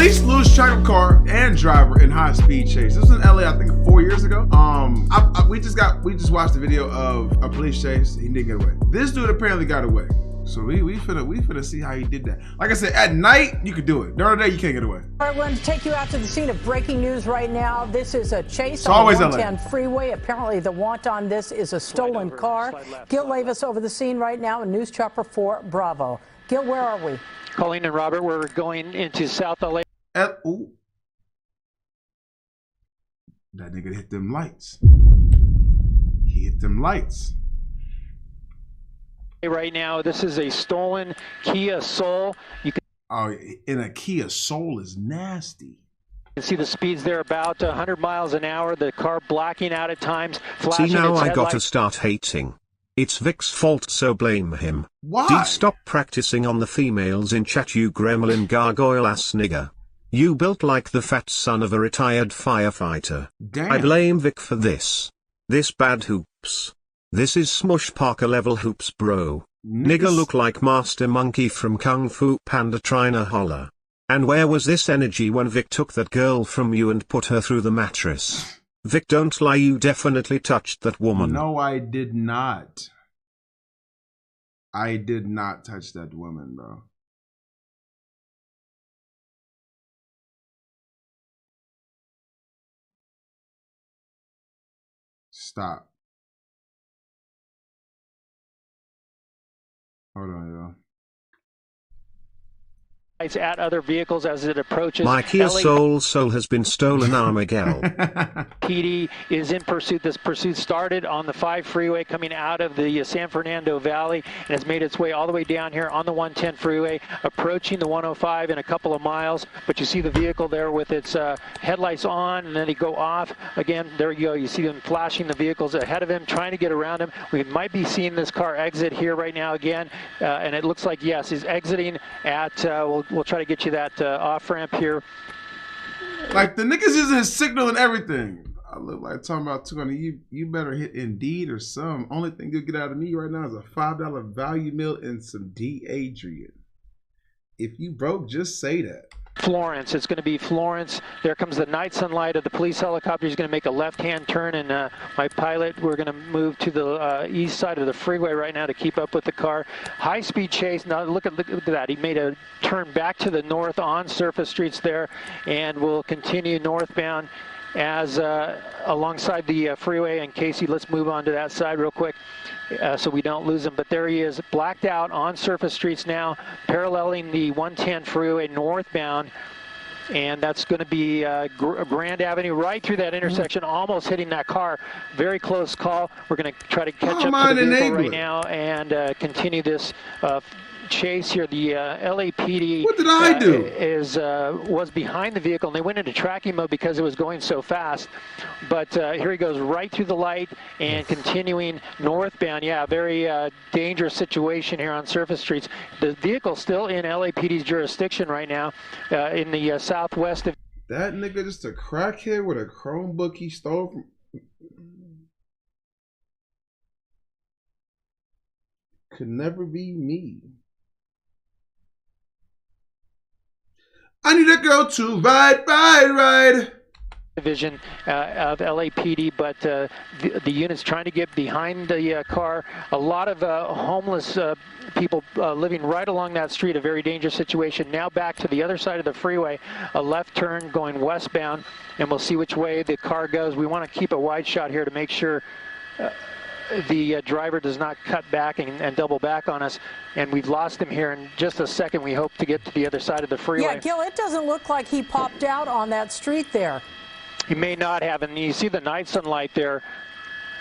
Police lose track of car and driver in high-speed chase. This was in LA, I think 4 years ago. We just watched the video of a police chase. He didn't get away. This dude apparently got away. So we finna see how he did that. Like I said, at night you could do it. During the day you can't get away. All right, we're going to take you out to the scene of breaking news right now. This is a chase on the 110 freeway. Apparently the want on this is a stolen car. Gil Leyvas over the scene right now in News Chopper 4 Bravo. Gil, where are we? Colleen and Robert, we're going into South LA. Ooh. That nigga hit them lights. He hit them lights. Right now, this is a stolen Kia Soul. You can in a Kia Soul is nasty. see the speeds there about 100 miles an hour. The car blacking out at times. See, now I gotta start hating. It's Vic's fault, so blame him. Why? D, stop practicing on the females in chat, you gremlin gargoyle ass nigger. You built like the fat son of a retired firefighter. Damn. I blame Vic for this. This bad hoops. This is Smush Parker level hoops, bro. Nigga look like Master Monkey from Kung Fu Panda tryna holler. And where was this energy when Vic took that girl from you and put her through the mattress? Vic, don't lie, you definitely touched that woman. No, I did not. I did not touch that woman, bro. Stop. Hold on, y'all. At other vehicles as it approaches. My Kia Soul has been stolen, Miguel. PD is in pursuit. This pursuit started on the 5 freeway coming out of the San Fernando Valley and has made its way all the way down here on the 110 freeway, approaching the 105 in a couple of miles. But you see the vehicle there with its headlights on, and then they go off. Again, there you go. You see them flashing the vehicles ahead of him, trying to get around him. We might be seeing this car exit here right now again. And it looks like, yes, he's exiting at, we'll try to get you that off-ramp here. Like, the niggas using his signal and everything. I look like talking about 200. You better hit Indeed or some. Only thing you'll get out of me right now is a $5 value meal and some D. Adrian. If you broke, just say that. Florence. It's going to be Florence. There comes the night sunlight of the police helicopter. He's going to make a left-hand turn, and my pilot, we're going to move to the east side of the freeway right now to keep up with the car. High-speed chase. Now look at that. He made a turn back to the north on surface streets there, and will continue northbound as alongside the freeway. And Casey, let's move on to that side real quick so we don't lose him. But there he is, blacked out on surface streets now, paralleling the 110 freeway northbound. And that's going to be Grand Avenue right through that intersection, almost hitting that car. Very close call. We're going to try to catch up to the vehicle right now and continue this chase here. The LAPD what did I do? Was behind the vehicle, and they went into tracking mode because it was going so fast. But here he goes right through the light and continuing northbound. Yeah, very dangerous situation here on surface streets. The vehicle's still in LAPD's jurisdiction right now in the southwest of. That nigga just a crackhead with a Chromebook he stole from. Could never be me. I need a girl to ride. Division of LAPD, but the unit's trying to get behind the car. A lot of homeless people living right along that street, a very dangerous situation. Now back to the other side of the freeway, a left turn going westbound, and we'll see which way the car goes. We want to keep a wide shot here to make sure the driver does not cut back and double back on us. And we've lost him here in just a second. We hope to get to the other side of the freeway. Yeah, Gil, it doesn't look like he popped out on that street there. He may not have, and you see the night sunlight there.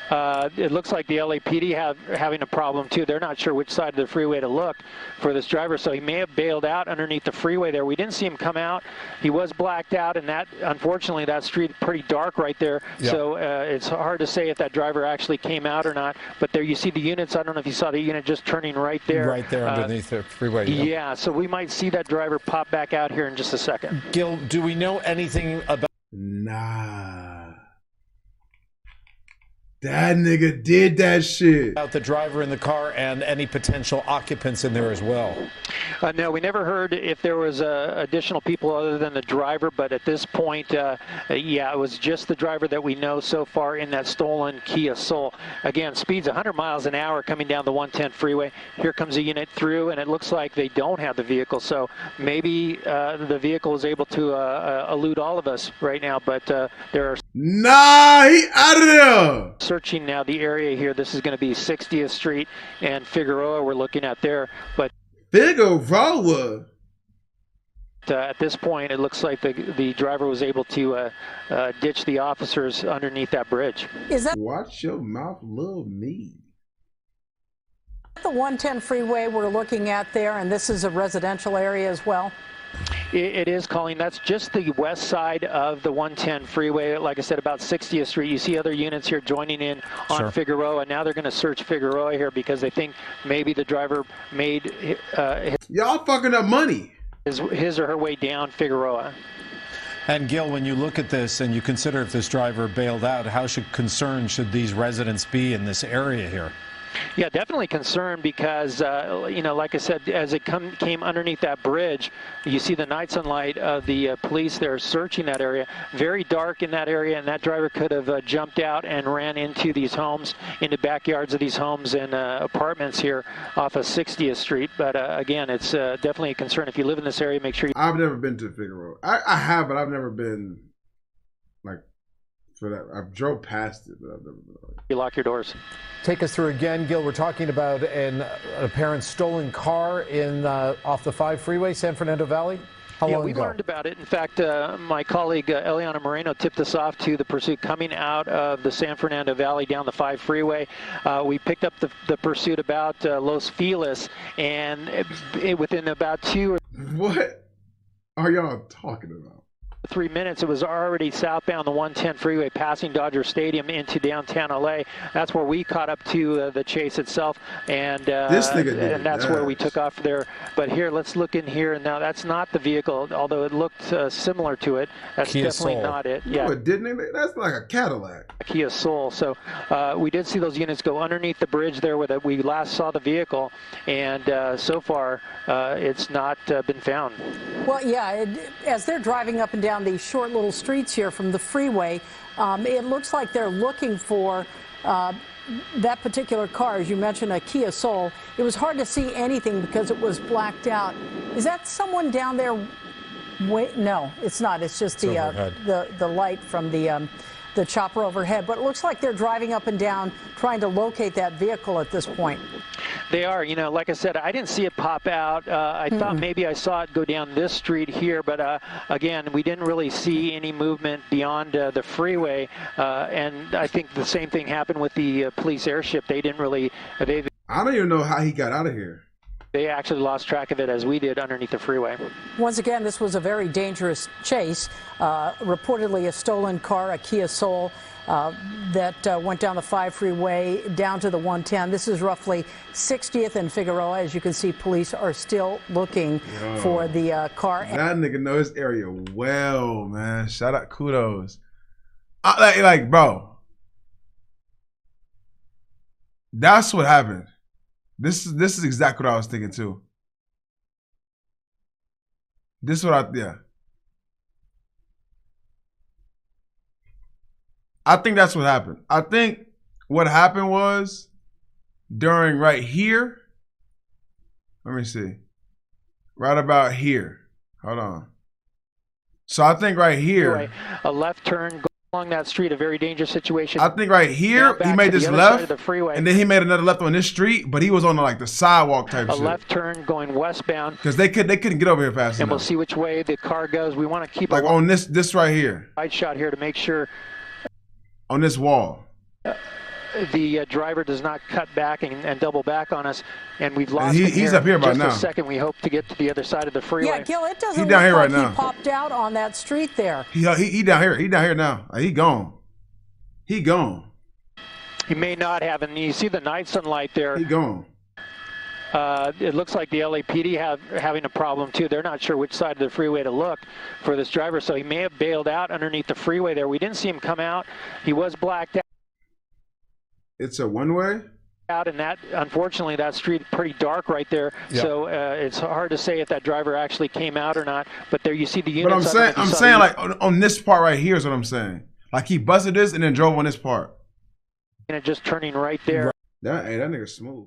It looks like the LAPD having a problem too. They're not sure which side of the freeway to look for this driver, so he may have bailed out underneath the freeway there. We didn't see him come out. He was blacked out, and that, unfortunately, that street pretty dark right there. Yep. So it's hard to say if that driver actually came out or not. But there you see the units. I don't know if you saw the unit just turning right there. Right there underneath the freeway. Yep. Yeah, so we might see that driver pop back out here in just a second. Gil, do we know anything about? Nah. That nigga did that shit. About the driver in the car and any potential occupants in there as well. No, we never heard if there was additional people other than the driver, but at this point, yeah, it was just the driver that we know so far in that stolen Kia Soul. Again, speeds 100 miles an hour coming down the 110 freeway. Here comes a unit through, and it looks like they don't have the vehicle, so maybe the vehicle is able to elude all of us right now, but there are... Nah, he out of there! Searching now the area here. This is going to be 60th Street and Figueroa we're looking at there, but... Figueroa? At this point, it looks like the driver was able to ditch the officers underneath that bridge. Is that... Watch your mouth, little me. The 110 freeway we're looking at there, and this is a residential area as well? It is, Colleen. That's just the west side of the 110 freeway. Like I said, about 60th Street. You see other units here joining in on Figueroa. Now they're going to search Figueroa here because they think maybe the driver made y'all fucking up money. His or her way down Figueroa. And Gil, when you look at this and you consider if this driver bailed out, how concerned should these residents be in this area here? Yeah, definitely concerned because, you know, like I said, as it came underneath that bridge, you see the night sunlight of the police there searching that area. Very dark in that area, and that driver could have jumped out and ran into these homes, into backyards of these homes and apartments here off of 60th Street. But again, it's definitely a concern. If you live in this area, make sure you... I've never been to Figueroa. I have, but I've never been, like, for that. I've drove past it, but I've never been. You lock your doors. Take us through again, Gil. We're talking about an apparent stolen car in off the 5 freeway, San Fernando Valley. How long we ago? learned about it. In fact, my colleague Eliana Moreno tipped us off to the pursuit coming out of the San Fernando Valley down the 5 freeway. We picked up the pursuit about Los Feliz, and within about 2 or... What are y'all talking about? 3 minutes, it was already southbound the 110 freeway, passing Dodger Stadium into downtown LA. That's where we caught up to the chase itself, and this nigga did and that's where we took off there. But here, let's look in here, and now that's not the vehicle, although it looked similar to it. That's Kia definitely Soul. Not it. Yeah, no, it didn't. That's like a Cadillac. A Kia Soul. So we did see those units go underneath the bridge there where we last saw the vehicle, and so far it's not been found. Well, yeah, as they're driving up and down these short little streets here from the freeway, it looks like they're looking for that particular car. As you mentioned, a Kia Soul. It was hard to see anything because it was blacked out. Is that someone down there? Wait, no, it's not. It's just the light from the chopper overhead. But it looks like they're driving up and down trying to locate that vehicle at this point. They are. You know, like I said, I didn't see it pop out. I thought maybe I saw it go down this street here, but again, we didn't really see any movement beyond the freeway. And I think the same thing happened with the police airship. They didn't really... I don't even know how he got out of here. They actually lost track of it as we did underneath the freeway. Once again, this was a very dangerous chase. Reportedly a stolen car, a Kia Soul, that went down the 5 freeway down to the 110. This is roughly 60th and Figueroa. As you can see, police are still looking for the car. That nigga knows his area well, man. Shout out, kudos. Like, bro, that's what happened. This is exactly what I was thinking too. This is what I think that's what happened. I think what happened was during right here. Let me see. Right about here. Hold on. So I think right here. A left turn along that street, a very dangerous situation. I think right here he made this left, and then he made another left on this street, but he was on like the sidewalk type shit. A left turn going westbound. Because they couldn't get over here fast enough. And we'll see which way the car goes. We want to keep like on this right here. Wide shot here to make sure. On this wall. The driver does not cut back and double back on us, and we've lost him he's up here by now. Just a second, we hope to get to the other side of the freeway. Yeah, Gil, it doesn't look down here like right now. He popped out on that street there. He down here. He down here now. He gone. He gone. He may not have, and you see the night sunlight there. He gone. It looks like the LAPD having a problem too. They're not sure which side of the freeway to look for this driver, so he may have bailed out underneath the freeway there. We didn't see him come out. He was blacked out. It's a one-way? Out, and that, unfortunately, that street pretty dark right there. Yep. So it's hard to say if that driver actually came out or not. But there you see the units. But I'm saying like on this part right here is what I'm saying. Like he busted this and then drove on this part. And it just turning right there. Hey, that nigga smooth.